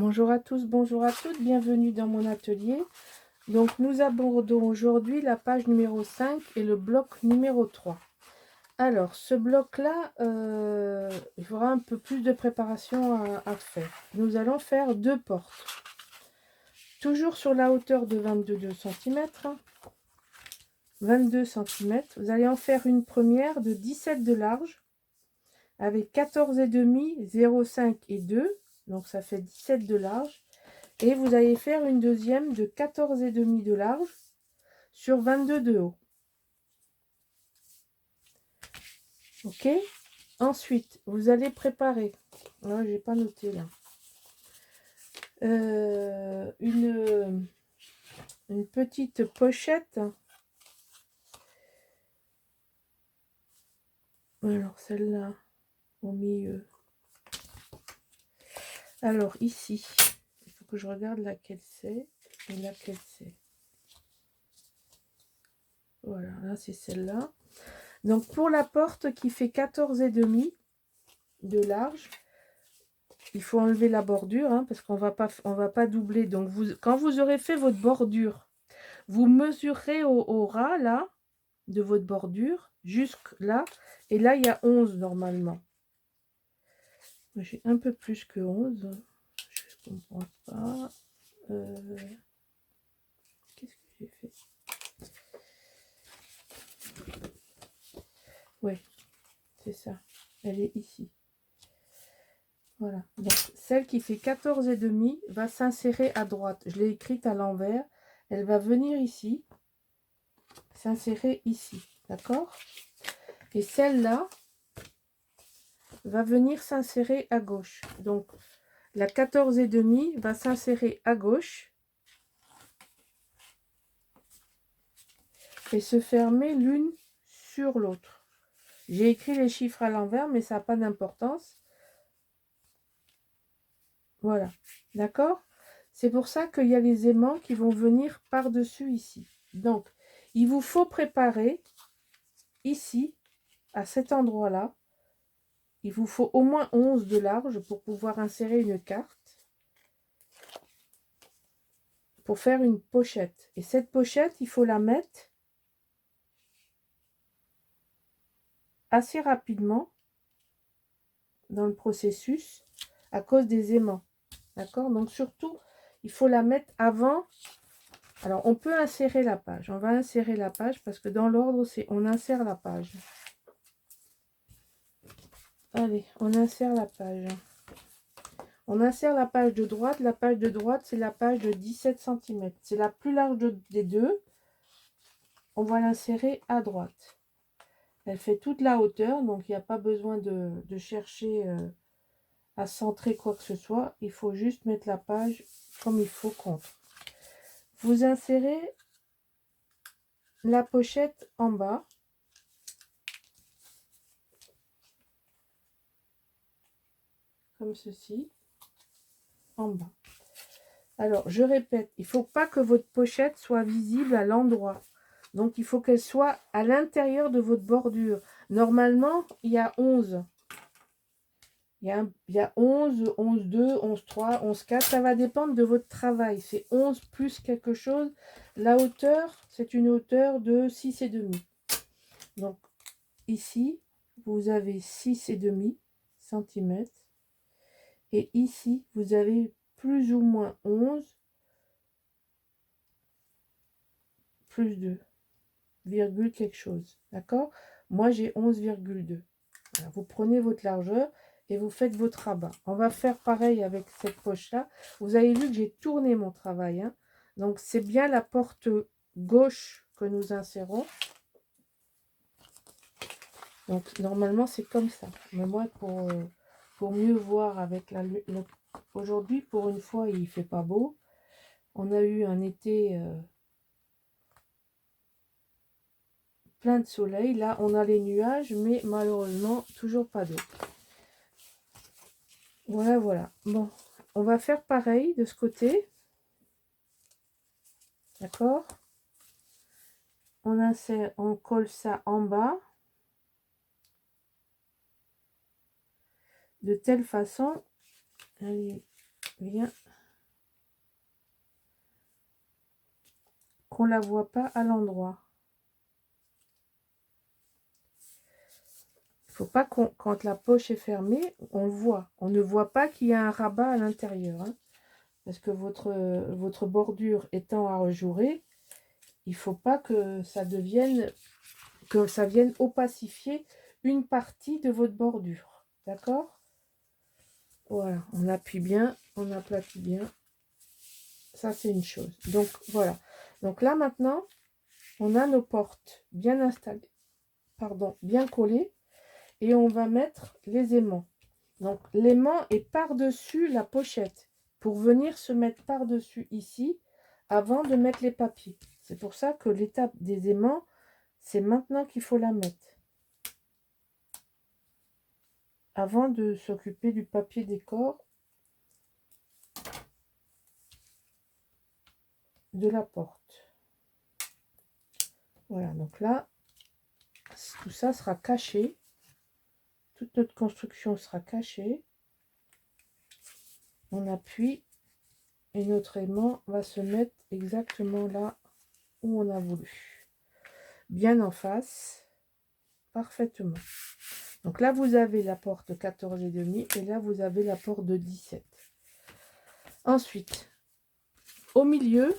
Bonjour à tous, bonjour à toutes, bienvenue dans mon atelier. Donc nous abordons aujourd'hui la page numéro 5 et le bloc numéro 3. Alors ce bloc-là, il faudra un peu plus de préparation à faire. Nous allons faire deux portes. Toujours sur la hauteur de 22 cm. 22 cm. Vous allez en faire une première de 17 de large avec 14,5, 0,5 et 2. Donc ça fait 17 de large. Et vous allez faire une deuxième de 14,5 de large sur 22 de haut. Ok. Ensuite, vous allez préparer. Ah, j'ai pas noté là. Une petite pochette. Alors celle-là au milieu. Alors ici, il faut que je regarde laquelle c'est et laquelle c'est. Voilà, là c'est celle-là. Donc pour la porte qui fait 14,5 de large, il faut enlever la bordure hein, parce qu'on va pas doubler. Donc quand vous aurez fait votre bordure, vous mesurerez au ras là de votre bordure jusque là, et là il y a 11 normalement. J'ai un peu plus que 11. Je comprends pas. Qu'est-ce que j'ai fait? Oui, c'est ça. Elle est ici. Voilà. Donc celle qui fait 14,5 va s'insérer à droite. Je l'ai écrite à l'envers. Elle va venir ici, s'insérer ici. D'accord? Et celle-là va venir s'insérer à gauche. Donc la 14,5 va s'insérer à gauche et se fermer l'une sur l'autre. J'ai écrit les chiffres à l'envers, mais ça n'a pas d'importance. Voilà, d'accord? C'est pour ça qu'il y a les aimants qui vont venir par-dessus ici. Donc, il vous faut préparer ici, à cet endroit-là, il vous faut au moins 11 de large pour pouvoir insérer une carte, pour faire une pochette. Et cette pochette, il faut la mettre assez rapidement dans le processus à cause des aimants. D'accord? Donc surtout, il faut la mettre avant. Alors, on peut insérer la page. On va insérer la page parce que dans l'ordre, c'est on insère la page. Allez, on insère la page. On insère la page de droite. La page de droite, c'est la page de 17 cm. C'est la plus large des deux. On va l'insérer à droite. Elle fait toute la hauteur, donc il n'y a pas besoin de chercher à centrer quoi que ce soit. Il faut juste mettre la page comme il faut contre. Vous insérez la pochette en bas. Comme ceci. En bas. Alors, je répète, il ne faut pas que votre pochette soit visible à l'endroit. Donc, il faut qu'elle soit à l'intérieur de votre bordure. Normalement, il y a 11. Il y a 11, 11, 2, 11, 3, 11, 4. Ça va dépendre de votre travail. C'est 11 plus quelque chose. La hauteur, c'est une hauteur de 6,5. Donc, ici, vous avez 6,5 cm. Et ici, vous avez plus ou moins 11 plus 2, virgule quelque chose. D'accord? Moi, j'ai 11,2. Voilà, vous prenez votre largeur et vous faites votre rabat. On va faire pareil avec cette poche-là. Vous avez vu que j'ai tourné mon travail. Hein? Donc, c'est bien la porte gauche que nous insérons. Donc, normalement, c'est comme ça. Mais moi, pour mieux voir avec la... Aujourd'hui, pour une fois, il ne fait pas beau. On a eu un été... plein de soleil. Là, on a les nuages, mais malheureusement, toujours pas d'eau. Voilà, voilà. Bon, on va faire pareil de ce côté. D'accord? On insère, on colle ça en bas. De telle façon, allez, bien qu'on la voit pas à l'endroit. Il faut pas qu'on, quand la poche est fermée, on le voit. On ne voit pas qu'il y a un rabat à l'intérieur. Hein, parce que votre bordure étant à rejouer, il faut pas que ça devienne, que ça vienne opacifier une partie de votre bordure. D'accord? Voilà, on appuie bien, on aplatit bien. Ça, c'est une chose. Donc, voilà. Donc là, maintenant, on a nos portes bien installées, pardon, bien collées. Et on va mettre les aimants. Donc, l'aimant est par-dessus la pochette pour venir se mettre par-dessus ici avant de mettre les papiers. C'est pour ça que l'étape des aimants, c'est maintenant qu'il faut la mettre. Avant de s'occuper du papier décor de la porte. Voilà, donc là, tout ça sera caché. Toute notre construction sera cachée. On appuie et notre aimant va se mettre exactement là où on a voulu. Bien en face, parfaitement. Donc là, vous avez la porte 14,5 et là, vous avez la porte de 17. Ensuite, au milieu,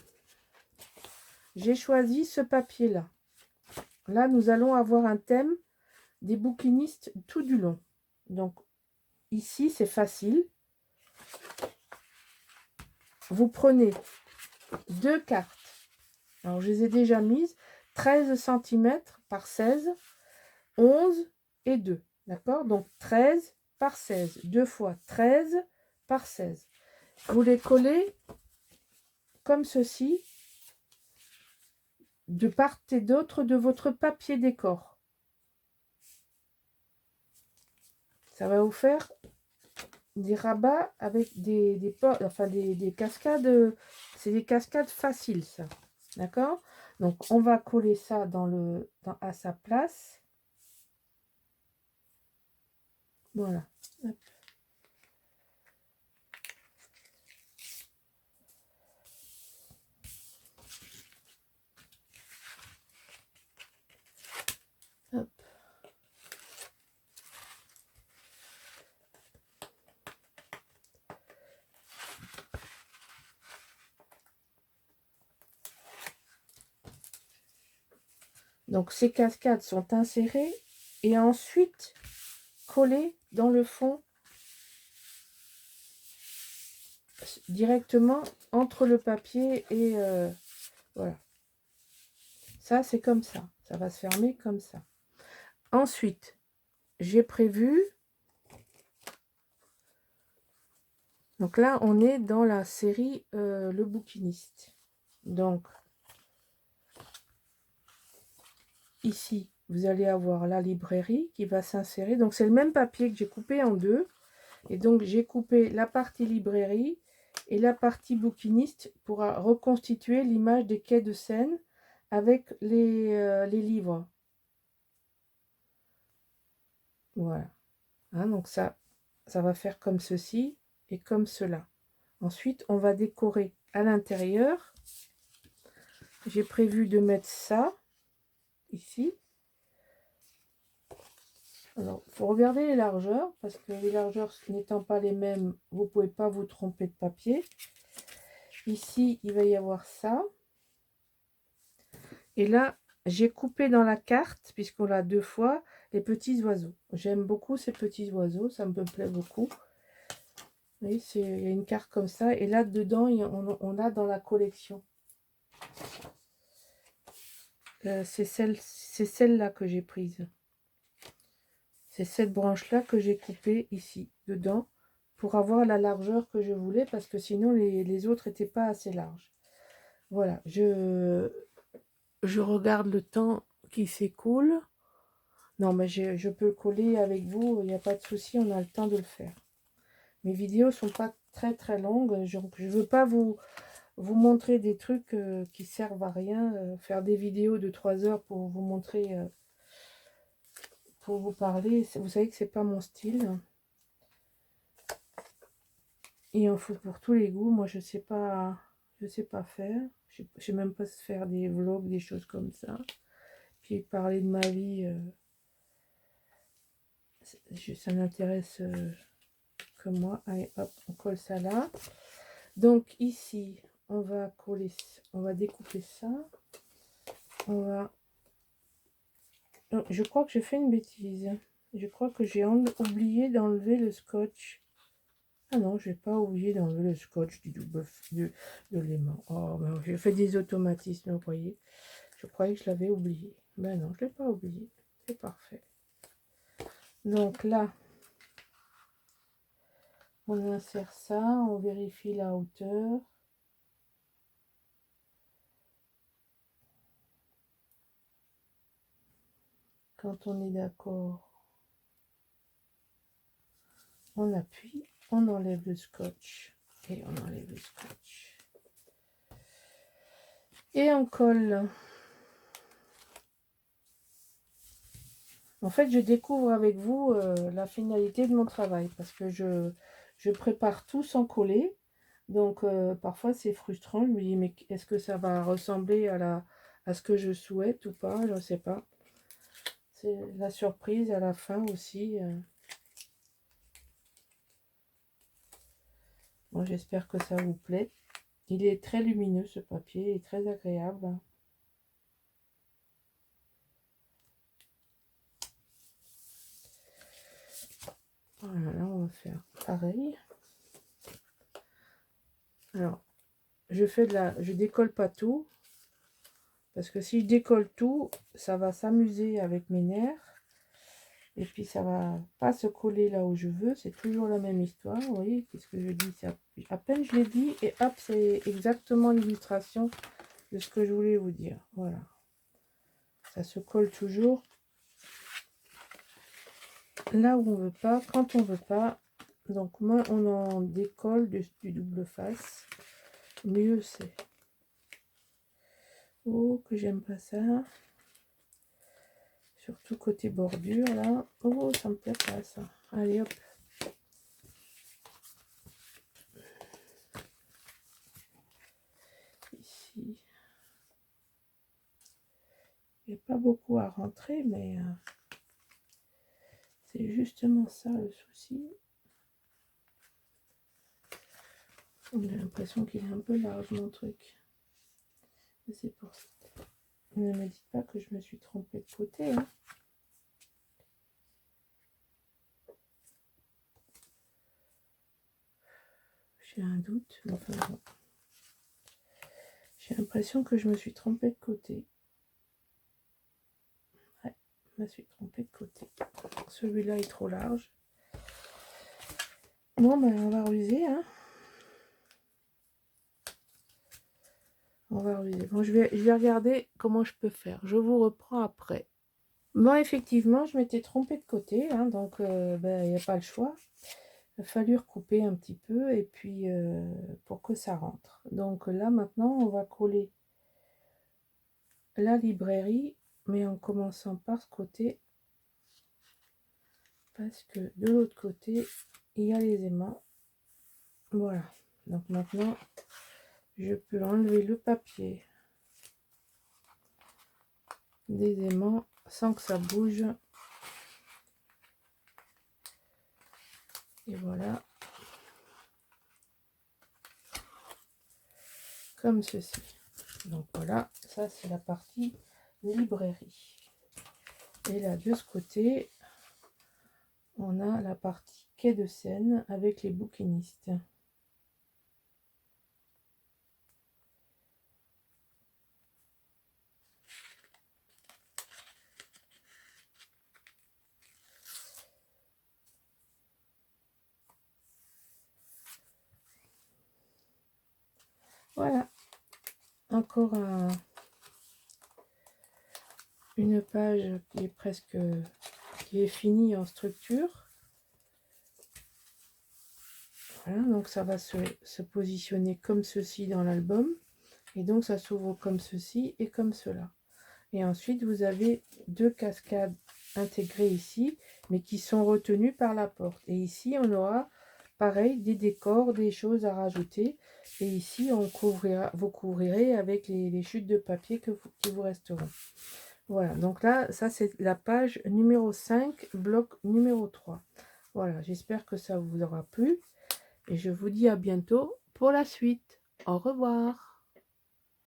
j'ai choisi ce papier-là. Là, nous allons avoir un thème des bouquinistes tout du long. Donc, ici, c'est facile. Vous prenez 2 cartes. Alors, je les ai déjà mises. 13 cm par 16, 11 et 2. D'accord? Donc, 13 par 16. 2 fois 13 par 16. Vous les collez comme ceci, de part et d'autre de votre papier décor. Ça va vous faire des rabats avec des cascades. C'est des cascades faciles, ça. D'accord? Donc, on va coller ça à sa place. Voilà. Hop. Hop. Donc, ces cascades sont insérées et ensuite collées dans le fond directement entre le papier et voilà. Ça, c'est comme ça. Ça va se fermer comme ça. Ensuite, j'ai prévu... Donc là, on est dans la série Le Bouquiniste. Donc, ici, vous allez avoir la librairie qui va s'insérer. Donc, c'est le même papier que j'ai coupé en deux. Et donc, j'ai coupé la partie librairie et la partie bouquiniste pour reconstituer l'image des quais de Seine avec les livres. Voilà. Hein, donc, ça va faire comme ceci et comme cela. Ensuite, on va décorer à l'intérieur. J'ai prévu de mettre ça ici. Alors, il faut regarder les largeurs, parce que les largeurs n'étant pas les mêmes, vous ne pouvez pas vous tromper de papier. Ici, il va y avoir ça. Et là, j'ai coupé dans la carte, puisqu'on l'a 2 fois, les petits oiseaux. J'aime beaucoup ces petits oiseaux, ça me plaît beaucoup. Vous voyez, il y a une carte comme ça. Et là, dedans, on a dans la collection. C'est celle-là que j'ai prise. C'est cette branche-là que j'ai coupée ici, dedans, pour avoir la largeur que je voulais, parce que sinon, les autres n'étaient pas assez larges. Voilà, je regarde le temps qui s'écoule. Non, mais je peux le coller avec vous, il n'y a pas de souci, on a le temps de le faire. Mes vidéos ne sont pas très très longues, donc je ne veux pas vous montrer des trucs qui servent à rien, faire des vidéos de 3 heures pour vous montrer... pour vous parler, vous savez que c'est pas mon style. Il en faut pour tous les goûts. Moi, je sais pas faire. Je sais même pas faire des vlogs, des choses comme ça. Puis parler de ma vie, ça n'intéresse que moi. Allez, hop, on colle ça là. Donc ici, on va coller, on va découper ça. On va... Oh, je crois que j'ai fait une bêtise. Je crois que j'ai oublié d'enlever le scotch. Ah non, je n'ai pas oublié d'enlever le scotch du double de l'aimant. Oh, ben, j'ai fait des automatismes, vous voyez. Je croyais que je l'avais oublié. Ben non, je ne l'ai pas oublié. C'est parfait. Donc là, on insère ça, on vérifie la hauteur. Quand on est d'accord, on appuie, on enlève le scotch et on enlève le scotch. Et on colle. En fait, je découvre avec vous la finalité de mon travail parce que je prépare tout sans coller. Donc, parfois, c'est frustrant. Je me dis, mais est-ce que ça va ressembler à ce que je souhaite ou pas? Je ne sais pas. C'est la surprise à la fin aussi. Bon, j'espère que ça vous plaît. Il est très lumineux, ce papier, et très agréable. Voilà, là, on va faire pareil. Alors, je décolle pas tout. Parce que si je décolle tout, ça va s'amuser avec mes nerfs. Et puis ça va pas se coller là où je veux. C'est toujours la même histoire. Vous voyez, qu'est-ce que je dis? À peine je l'ai dit et hop, c'est exactement l'illustration de ce que je voulais vous dire. Voilà. Ça se colle toujours là où on veut pas, quand on veut pas. Donc moins on en décolle du double face, mieux c'est. Oh, que j'aime pas ça. Surtout côté bordure là. Oh, ça me plaît pas ça. Allez hop. Ici. Il n'y a pas beaucoup à rentrer, mais c'est justement ça le souci. On a l'impression qu'il est un peu large mon truc. C'est pour ça. Ne me dites pas que je me suis trompée de côté. Hein. J'ai un doute. Enfin, bon. J'ai l'impression que je me suis trompée de côté. Ouais, je me suis trompée de côté. Celui-là est trop large. Bon, ben, on va ruser. Hein. On va ruser. Bon, je vais regarder comment je peux faire. Je vous reprends après. Bon, effectivement, je m'étais trompée de côté. Hein, donc, il n'y a pas le choix. Il a fallu recouper un petit peu et puis pour que ça rentre. Donc là maintenant on va coller la librairie, mais en commençant par ce côté, parce que de l'autre côté il y a les aimants. Voilà, donc maintenant je peux enlever le papier des aimants sans que ça bouge. Et voilà, comme ceci. Donc voilà, ça c'est la partie librairie. Et là de ce côté, on a la partie quai de Seine avec les bouquinistes. Voilà, encore une page qui est finie en structure. Voilà, donc ça va se positionner comme ceci dans l'album. Et donc ça s'ouvre comme ceci et comme cela. Et ensuite vous avez deux cascades intégrées ici, mais qui sont retenues par la porte. Et ici on aura pareil, des décors, des choses à rajouter. Et ici, on couvrira, vous couvrirez avec les chutes de papier qui vous resteront. Voilà, donc là, ça c'est la page numéro 5, bloc numéro 3. Voilà, j'espère que ça vous aura plu. Et je vous dis à bientôt pour la suite. Au revoir.